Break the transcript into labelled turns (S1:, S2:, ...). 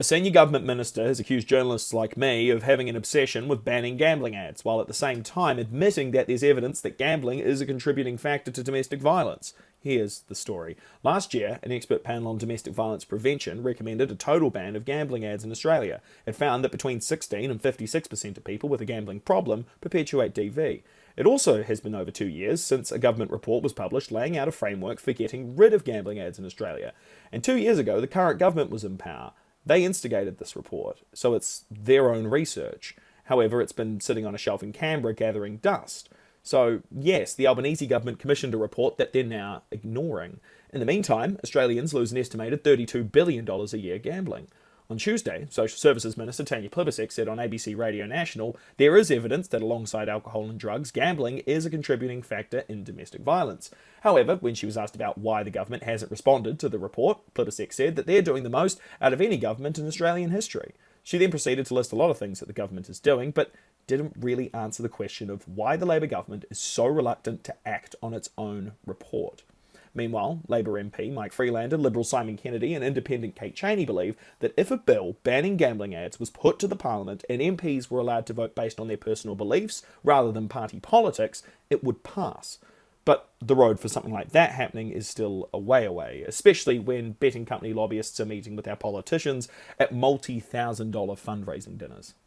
S1: A senior government minister has accused journalists like me of having an obsession with banning gambling ads, while at the same time admitting that there's evidence that gambling is a contributing factor to domestic violence. Here's the story. Last year, an expert panel on domestic violence prevention recommended a total ban of gambling ads in Australia. It found that between 16 and 56% of people with a gambling problem perpetuate DV. It also has been over 2 years since a government report was published laying out a framework for getting rid of gambling ads in Australia. And 2 years ago, the current government was in power. They instigated this report, so it's their own research. However, it's been sitting on a shelf in Canberra gathering dust. So, yes, the Albanese government commissioned a report that they're now ignoring. In the meantime, Australians lose an estimated $32 billion a year gambling. On Tuesday, Social Services Minister Tanya Plibersek said on ABC Radio National, there is evidence that alongside alcohol and drugs, gambling is a contributing factor in domestic violence. However, when she was asked about why the government hasn't responded to the report, Plibersek said that they're doing the most out of any government in Australian history. She then proceeded to list a lot of things that the government is doing, but didn't really answer the question of why the Labor government is so reluctant to act on its own report. Meanwhile, Labor MP Mike Freelander, Liberal Simon Kennedy and Independent Kate Chaney believe that if a bill banning gambling ads was put to the Parliament and MPs were allowed to vote based on their personal beliefs rather than party politics, it would pass. But the road for something like that happening is still a way away, especially when betting company lobbyists are meeting with our politicians at multi-$1,000 fundraising dinners.